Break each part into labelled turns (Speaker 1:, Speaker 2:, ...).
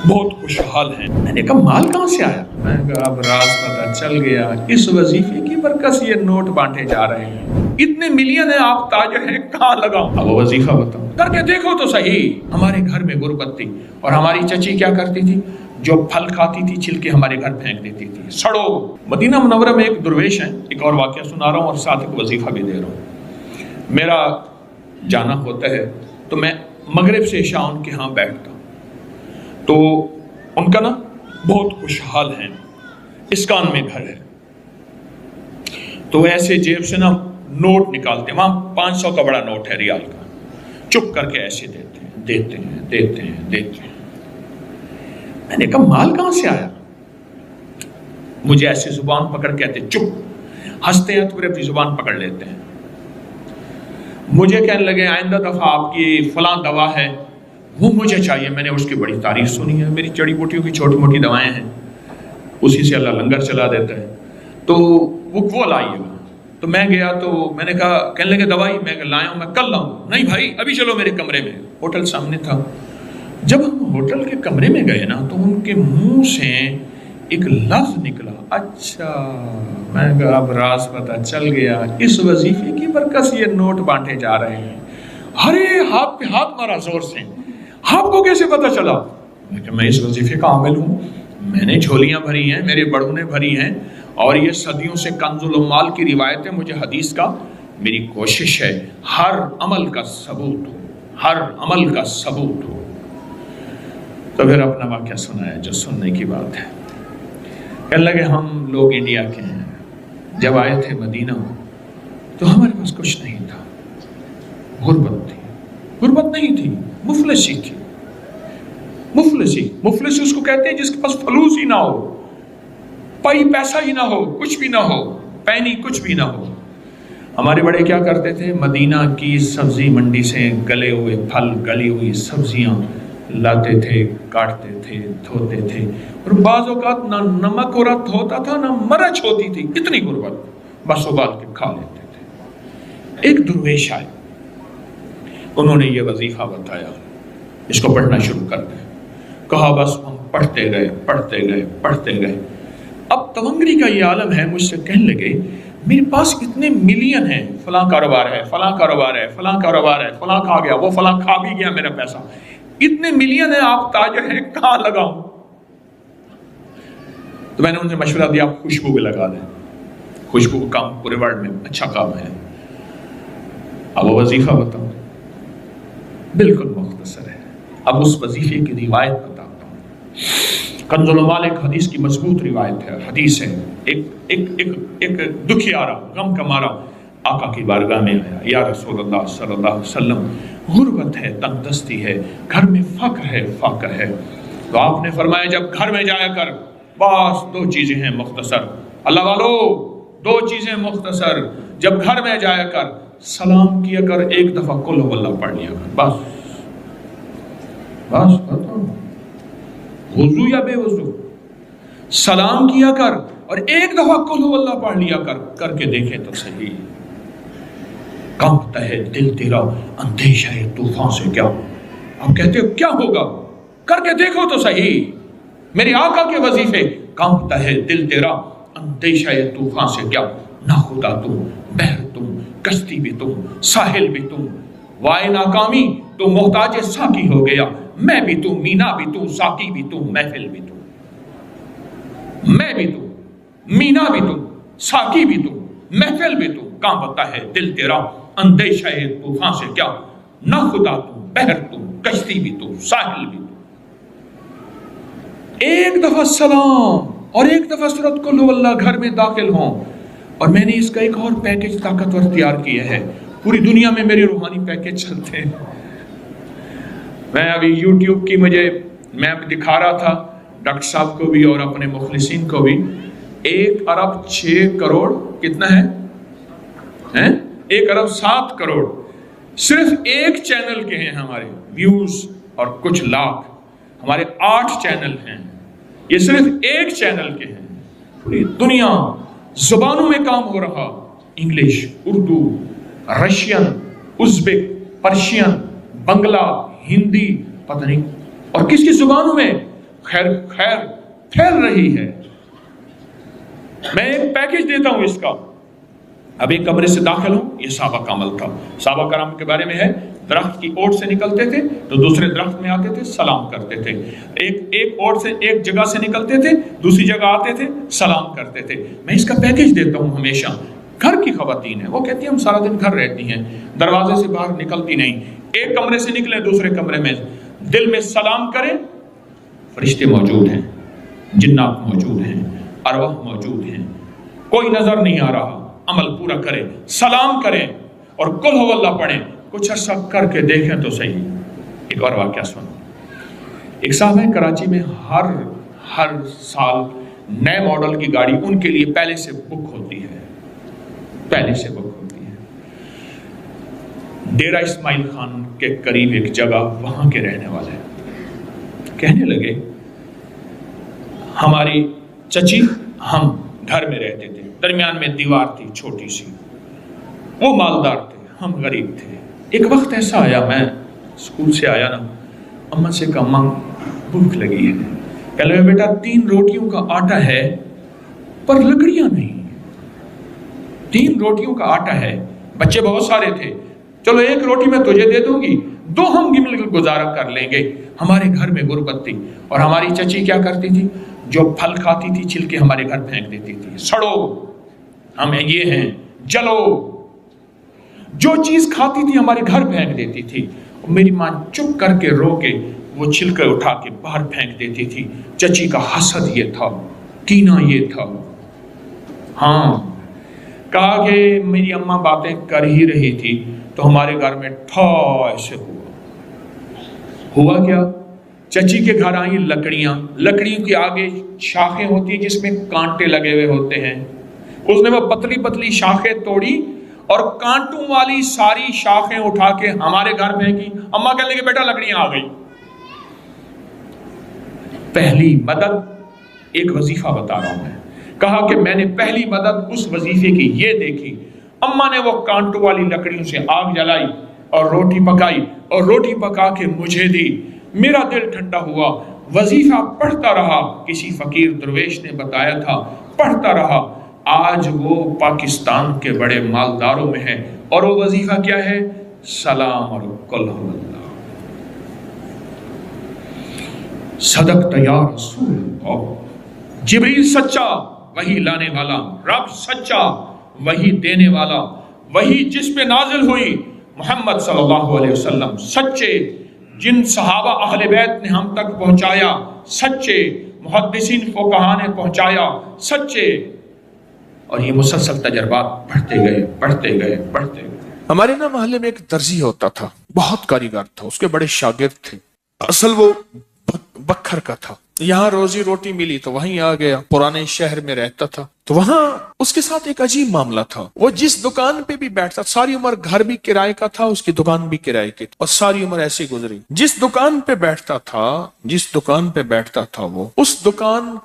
Speaker 1: بہت خوشحال ہیں۔ میں نے کہا مال کہاں سے آیا؟ میں نے کہا اب راز پتہ چل گیا، اس وظیفے کی برکت سے یہ نوٹ بانٹے جا رہے ہیں، اتنے ملین ہیں، آپ تاجر ہیں، کہاں لگاؤں؟ اب وہ وظیفہ بتاؤ، کر کے دیکھو تو صحیح۔ ہمارے گھر میں غربت تھی اور ہماری چچی کیا کرتی تھی؟ جو پھل کھاتی تھی چھلکے ہمارے گھر پھینک دیتی تھی، سڑو۔ مدینہ منورہ میں ایک درویش ہے، ایک اور واقعہ سنا رہا ہوں اور ساتھ ایک وظیفہ بھی دے رہا ہوں۔ میرا جانا ہوتا ہے تو میں مغرب سے عشاء ان کے ہاں بیٹھتا ہوں، تو ان کا نا بہت خوشحال ہیں، اسکان میں گھر ہے، تو ایسے جیب سے نا نوٹ نکالتے ہیں، وہاں 500 کا بڑا نوٹ ہے ریال کا، چپ کر کے ایسے دیتے ہیں دیتے ہیں دیتے ہیں دیتے ہیں۔ میں نے کہا مال کہاں سے آیا؟ مجھے ایسے زبان پکڑ کہتے چپ، ہنستے ہیں تو پھر اپنی زبان پکڑ لیتے ہیں۔ مجھے کہنے لگے آئندہ دفعہ آپ کی فلاں دوا ہے وہ مجھے چاہیے۔ میں نے اس کی بڑی تعریف سنی ہے، میری جڑی بوٹیوں کی چھوٹی موٹی دوائیں ہیں، اسی سے اللہ لنگر چلا دیتا ہے، تو وہ لائیے گا۔ تو میں گیا تو میں نے کہا، کہنے لگے دوائی؟ میں لایا ہوں، میں کل لاؤں۔ نہیں بھائی ابھی چلو میرے کمرے میں، ہوٹل سامنے تھا۔ جب ہم ہوٹل کے کمرے میں گئے نا تو ان کے منہ سے ایک لفظ نکلا، اچھا۔ میں نے کہا اب راز پتہ چل گیا، اس وظیفے کی برکت سے یہ نوٹ بانٹے جا رہے ہیں۔ ارے ہاتھ پہ ہاتھ مارا زور سے، آپ کو کیسے پتہ چلا؟ میں اس وظیفے کا عامل ہوں، میں نے جھولیاں بھری ہیں، میرے بڑوں نے بھری ہیں، اور یہ صدیوں سے کنز العمال کی روایت ہے، مجھے حدیث کا، میری کوشش ہے ہر عمل کا ثبوت ہو، ہر عمل کا ثبوت ہو۔ تو پھر اپنا واقعہ سنایا جو سننے کی بات ہے۔ کہنے لگے ہم لوگ انڈیا کے ہیں، جب آئے تھے مدینہ تو ہمارے پاس کچھ نہیں تھا، غربت تھی، غربت نہیں تھی، مفلسی تھی، مفلسی۔ مفلس اس کو کہتے ہیں جس کے پاس فلوس ہی نہ ہو، پائی پیسہ ہی نہ ہو، کچھ بھی نہ ہو، پینی کچھ بھی نہ ہو۔ ہمارے بڑے کیا کرتے تھے؟ مدینہ کی سبزی منڈی سے گلے ہوئے پھل، گلی ہوئی سبزیاں لاتے تھے، کاٹتے تھے، دھوتے تھے، اور بعض اوقات نہ نمک اور ہوتا تھا نہ مرچ ہوتی تھی، اتنی غربت، بس ابال کے کھا لیتے تھے۔ ایک درویش آئے، انہوں نے یہ وظیفہ بتایا، اس کو پڑھنا شروع کر دیں۔ کہا بس ہم پڑھتے گئے پڑھتے گئے پڑھتے گئے۔ اب تونگری کا یہ عالم ہے، مجھ سے کہنے لگے میرے پاس اتنے ملین ہیں، فلاں کاروبار ہے، فلاں کاروبار ہے، فلاں کاروبار ہے، فلاں کھا گیا، وہ فلاں کھا بھی گیا میرا پیسہ، اتنے ملین ہیں، آپ تاجر ہیں، کہاں لگاؤں؟ تو میں نے ان سے مشورہ دیا آپ خوشبو پہ لگا دیں، خوشبو کا کام پورے ورلڈ میں اچھا کام ہے۔ اب وہ وظیفہ بتاؤ، بالکل مختصر ہے، اب اس وظیفے کی روایت بتاتا ہوں۔ کنز العمال ایک حدیث کی مضبوط روایت ہے، حدیث ہے، ایک دکھیارا، غم کا مارا آقا کی بارگاہ میں آیا، یا رسول اللہ صلی اللہ علیہ وسلم، غربت ہے، تنگ دستی ہے، گھر میں فقر ہے، فاقہ ہے۔ تو آپ نے فرمایا جب گھر میں جایا کر، بس دو چیزیں ہیں مختصر، اللہ والو دو چیزیں مختصر، جب گھر میں جایا کر سلام کیا کر، ایک دفعہ قل ہو اللہ پڑھ لیا کر، بس بس بتاؤ، وضو یا بے وضو، سلام کیا کر اور ایک دفعہ قل ہو اللہ پڑھ لیا کر کے دیکھیں تو صحیح۔ کانپتا ہے دل تیرا اندیشہ ہے طوفان سے کیا؟ آپ کہتے ہو کیا ہوگا؟ کر کے دیکھو تو صحیح، میرے آقا کے وظیفے۔ کانپتا ہے دل تیرا اندیشہ ہے طوفان سے کیا؟ نہ خدا تم، بحر تم، کشتی بھی تم، ساحل بھی تم، وائے ناکامی تو محتاج ساقی ہو گیا، میں بھی تم، مینا بھی تم، ساقی بھی تم، محفل بھی تم، میں بھی تم، مینا بھی تم، ساقی بھی تم، محفل بھی تم۔ کانپتا ہے دل تیرا اندیشہ ہے طوفان سے کیا؟ نہ خدا تم، بحر تم، کشتی بھی تم، ساحل بھی تم۔ ایک دفعہ سلام اور ایک دفعہ سورۃ قل ہو اللہ گھر میں داخل ہوں۔ اور میں نے اس کا ایک اور پیکج طاقتور تیار کیا ہے، پوری دنیا میں میرے روحانی پیکج چلتے ہیں۔ میں ابھی یوٹیوب کی میں دکھا رہا تھا ڈاکٹر صاحب کو بھی اور اپنے مخلصین کو بھی، 1 ارب 6 کروڑ کتنا ہے؟ 1 ارب 7 کروڑ صرف ایک چینل کے ہیں ہمارے ویوز، اور کچھ لاکھ، ہمارے 8 چینل ہیں، یہ صرف ایک چینل کے ہیں۔ پوری دنیا زبانوں میں کام ہو رہا، انگلش، اردو، رشین، ازبک، پرشین، بنگلہ، ہندی، پتہ نہیں اور کس کی زبانوں میں، خیر پھیل رہی ہے. میں ایک پیکج دیتا ہوں اس کا. اب ایک کمرے سے داخل ہوں, یہ صحابہ کا عمل تھا. صحابہ کرام کے بارے میں ہے, درخت کی اوٹ سے نکلتے تھے تو دوسرے درخت میں آتے تھے, سلام کرتے تھے. ایک اوٹ سے ایک جگہ سے نکلتے تھے, دوسری جگہ آتے تھے, سلام کرتے تھے. میں اس کا پیکج دیتا ہوں ہمیشہ. گھر کی خواتین ہیں, وہ کہتی ہیں ہم سارا دن گھر رہتی ہیں, دروازے سے باہر نکلتی نہیں. ایک کمرے سے نکلیں دوسرے کمرے میں, دل میں سلام کریں, فرشتے موجود ہیں, جنات موجود ہیں, ارواح موجود ہیں, کوئی نظر نہیں آ رہا. عمل پورا کریں, سلام کریں اور قل ہو اللہ پڑھیں. کچھ عرصہ کر کے دیکھیں تو صحیح. ایک اور واقعہ سنو. ایک صاحب ہے کراچی میں, ہر سال نئے ماڈل کی گاڑی ان کے لیے پہلے سے بک ہوتی ہے, پہلے سے بک ہوتی ہے. ڈیرہ اسماعیل خان کے قریب ایک جگہ, وہاں کے رہنے والے کہنے لگے ہماری چچی, ہم گھر میں رہتے تھے, درمیان میں دیوار تھی چھوٹی سی, وہ مالدار تھے, ہم غریب تھے. ایک وقت ایسا آیا, میں اسکول سے آیا نا, اماں سے کہا اماں بھوک لگی ہے. کہہ لگا بیٹا 3 روٹیوں کا آٹا ہے پر لکڑیاں نہیں. 3 روٹیوں کا آٹا ہے, بچے بہت سارے تھے, چلو 1 روٹی میں تجھے دے دوں گی, 2 ہم مل کر گزارا کر لیں گے. ہمارے گھر میں غربت تھی اور ہماری چچی کیا کرتی تھی, جو پھل کھاتی تھی چھلکے ہمارے گھر پھینک دیتی تھی. سڑو, ہم یہ ہیں, جلو. جو چیز کھاتی تھی ہمارے گھر پھینک دیتی تھی. میری ماں چپ کر کے رو کے وہ چھلکے اٹھا کے باہر پھینک دیتی تھی. چچی کا حسد یہ تھا, کینہ یہ تھا. ہاں, کہا کہ میری اماں باتیں کر ہی رہی تھی تو ہمارے گھر میں ٹھا ایسے ہوا کیا, چچی کے گھر آئیں لکڑیاں, لکڑیوں کے آگے شاخیں ہوتی ہیں جس میں کانٹے لگے ہوئے ہوتے ہیں. اس نے وہ پتلی پتلی شاخیں توڑی اور کانٹوں والی ساری شاخیں اٹھا کے ہمارے گھر پھینکی. اماں کہنے لگے بیٹا لکڑیاں آ گئی. پہلی مدد, ایک وظیفہ بتا رہا ہوں میں, کہا کہ میں نے پہلی مدد اس وظیفے کی یہ دیکھی, اماں نے وہ کانٹوں والی لکڑیوں سے آگ جلائی اور روٹی پکائی اور روٹی پکا کے مجھے دی. میرا دل ٹھنڈا ہوا, وظیفہ پڑھتا رہا. کسی فقیر درویش نے بتایا تھا, پڑھتا رہا. آج وہ پاکستان کے بڑے مالداروں میں ہے اور وہ وظیفہ کیا ہے, سلام اور قل ہو اللہ. صدقت یا رسول اللہ. جبریل سچا, وہی لانے والا. رب سچا, وہی دینے والا. وہی جس پہ نازل ہوئی محمد صلی اللہ علیہ وسلم سچے. جن صحابہ اہل بیت نے ہم تک پہنچایا سچے. محدثین فقہا نے پہنچایا سچے. اور یہ مسلسل تجربات بڑھتے گئے.
Speaker 2: ہمارے نا محلے میں ایک درزی ہوتا تھا, بہت کاریگر تھا, اس کے بڑے شاگرد تھے. اصل وہ بکھر کا تھا. یہاں روزی روٹی ملی تو وہیں آ گیا. پرانے شہر میں رہتا تھا تو وہاں اس کے ساتھ ایک عجیب معاملہ تھا. وہ جس دکان پہ بھی بیٹھتا, ساری عمر گھر بھی کرائے کا تھا, اس کی دکان بھی کرائے کی تھی, اور ساری عمر ایسی گزری. جس دکان پہ بیٹھتا تھا وہ اس دکان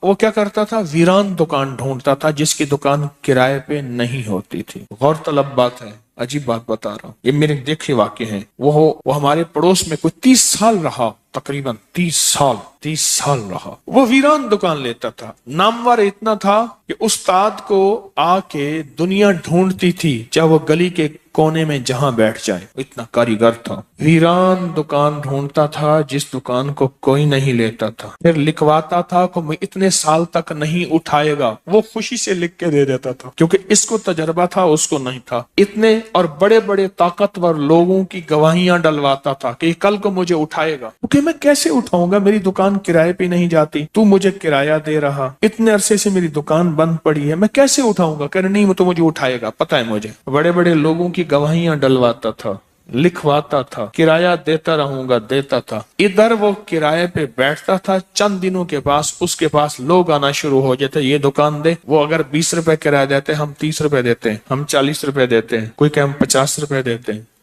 Speaker 2: وہ کیا کرتا تھا, ویران دکان ڈھونڈتا تھا جس کی دکان کرائے پہ نہیں ہوتی تھی. غور طلب بات ہے, عجیب بات بتا رہا ہوں, یہ میرے دیکھے واقع ہیں. وہ ہمارے پڑوس میں کوئی 30 سال رہا, تقریباً 30 سال رہا. وہ ویران دکان لیتا تھا. نامور اتنا تھا کہ استاد کو آ کے دنیا ڈھونڈتی تھی, چاہے وہ گلی کے کونے میں جہاں بیٹھ جائے. اتنا کاریگر تھا. ویران دکان ڈھونڈتا تھا جس دکان کو کوئی نہیں لیتا تھا. پھر لکھواتا تھا کہ میں اتنے سال تک نہیں اٹھائے گا. وہ خوشی سے لکھ کے دے دیتا تھا کیونکہ اس کو تجربہ تھا, اس کو نہیں تھا. اتنے اور بڑے بڑے طاقتور لوگوں کی گواہیاں ڈلواتا تھا کہ کل کو مجھے اٹھائے گا. کہ میں کیسے اٹھاؤں گا, میری دکان کرائے پہ نہیں جاتی, تو مجھے کرایہ دے رہا, اتنے عرصے سے میری دکان بند پڑی ہے, میں کیسے اٹھاؤں گا. کہ نہیں, وہ تو مجھے اٹھائے گا, پتہ ہے مجھے. بڑے بڑے لوگوں کی گواہیاں ڈلواتا تھا, لکھواتا تھا, کرایہ دیتا رہوں گا, دیتا تھا. ادھر وہ کرائے پہ بیٹھتا تھا. چند دنوں کے پاس اس کے پاس لوگ آنا شروع ہو جاتے, یہ دکان دے. وہ اگر 20 روپے کرایہ دیتے, ہم 30 روپے دیتے ہیں, ہم 40 روپے دیتے ہیں, کوئی کہ ہم 50 روپے دیتے ہیں.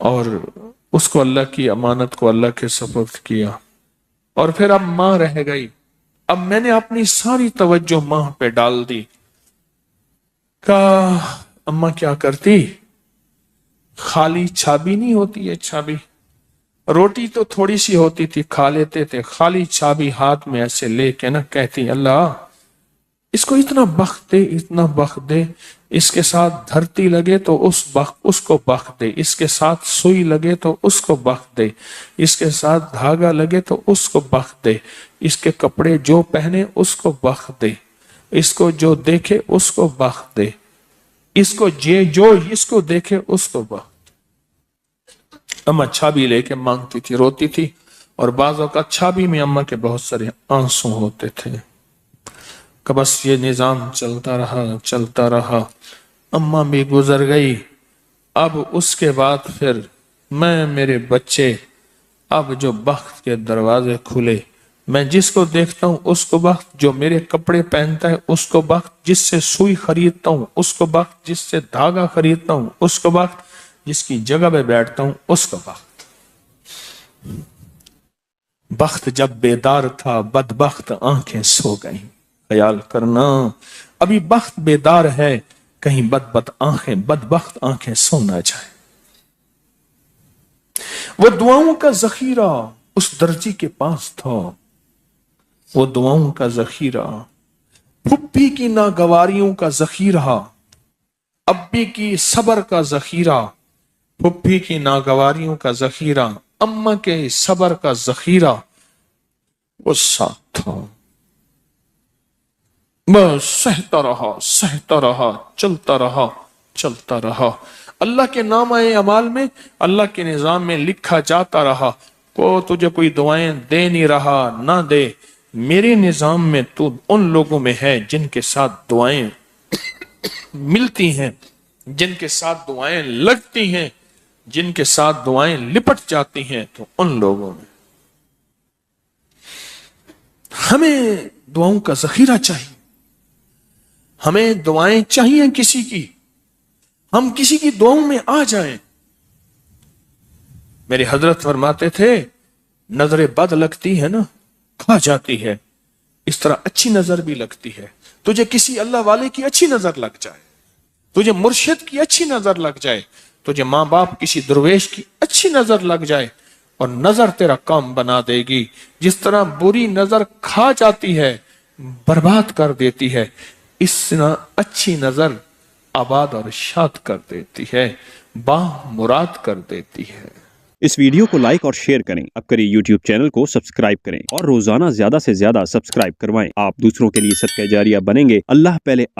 Speaker 2: اور اس کو اللہ کی امانت کو اللہ کے سپرد کیا، اور پھر اب ماں رہ گئی۔ اب میں نے اپنی ساری توجہ ماں پہ ڈال دی۔ کہا اماں کیا کرتی، خالی چھابی نہیں ہوتی ہے، چھابی روٹی تو تھوڑی سی ہوتی تھی کھا لیتے تھے، خالی چھابی ہاتھ میں ایسے لے کے نا کہتی اللہ اس کو اتنا بخت دے، اتنا بخت دے، اس کے ساتھ دھرتی لگے تو اس کو بخت دے، اس کے ساتھ سوئی لگے تو اس کو بخت دے، اس کے ساتھ دھاگا لگے تو اس کو بخت دے، اس کے کپڑے جو پہنے اس کو بخت دے، اس کو جو دیکھے اس کو بخت دے، اس کو جو اس کو دیکھے اس کو بخت۔ اماں چھابی لے کے مانگتی تھی، روتی تھی، اور بعض اوقات چھابی میں اماں کے بہت سارے آنسو ہوتے تھے۔ کہ بس یہ نظام چلتا رہا، اماں بھی گزر گئی۔ اب اس کے بعد پھر میں، میرے بچے، اب جو بخت کے دروازے کھلے، میں جس کو دیکھتا ہوں اس کو بخت، جو میرے کپڑے پہنتا ہے اس کو بخت، جس سے سوئی خریدتا ہوں اس کو بخت، جس سے دھاگا خریدتا ہوں اس کو بخت، جس کی جگہ پہ بیٹھتا ہوں اس کو بخت۔ بخت جب بیدار تھا بدبخت آنکھیں سو گئیں۔ خیال کرنا ابھی بخت بیدار ہے، کہیں بدبخت آنکھیں سو نہ جائیں۔ وہ دعاؤں کا ذخیرہ اس درجی کے پاس تھا، وہ دعاؤں کا ذخیرہ، پھپھی کی ناگواریوں کا ذخیرہ، ابی کی صبر کا ذخیرہ، پھپھی کی ناگواریوں کا ذخیرہ، اماں کے صبر کا ذخیرہ وہ ساتھ تھا۔ بس سہتا رہا، چلتا رہا، اللہ کے نامہ اعمال میں، اللہ کے نظام میں لکھا جاتا رہا۔ کو تجھے کوئی دعائیں دے نہیں رہا، نہ دے، میرے نظام میں تو ان لوگوں میں ہے جن کے ساتھ دعائیں ملتی ہیں، جن کے ساتھ دعائیں لگتی ہیں، جن کے ساتھ دعائیں لپٹ جاتی ہیں، تو ان لوگوں میں ہمیں دعاؤں کا ذخیرہ چاہیے، ہمیں دعائیں چاہیے کسی کی، ہم کسی کی دعاؤں میں آ جائیں۔ میرے حضرت فرماتے تھے نظر بد لگتی ہے نا کھا جاتی ہے، اس طرح اچھی نظر بھی لگتی ہے۔ تجھے کسی اللہ والے کی اچھی نظر لگ جائے، تجھے مرشد کی اچھی نظر لگ جائے، تجھے ماں باپ کسی درویش کی اچھی نظر لگ جائے، اور نظر تیرا کام بنا دے گی۔ جس طرح بری نظر کھا جاتی ہے، برباد کر دیتی ہے، اس طرح اچھی نظر آباد اور شاد کر دیتی ہے، مراد کر دیتی ہے۔
Speaker 3: اس ویڈیو کو لائک اور شیئر کریں، اب کریں یوٹیوب چینل کو سبسکرائب کریں، اور روزانہ زیادہ سے زیادہ سبسکرائب کروائیں۔ آپ دوسروں کے لیے صدقہ جاریہ بنیں گے۔ اللہ پہلے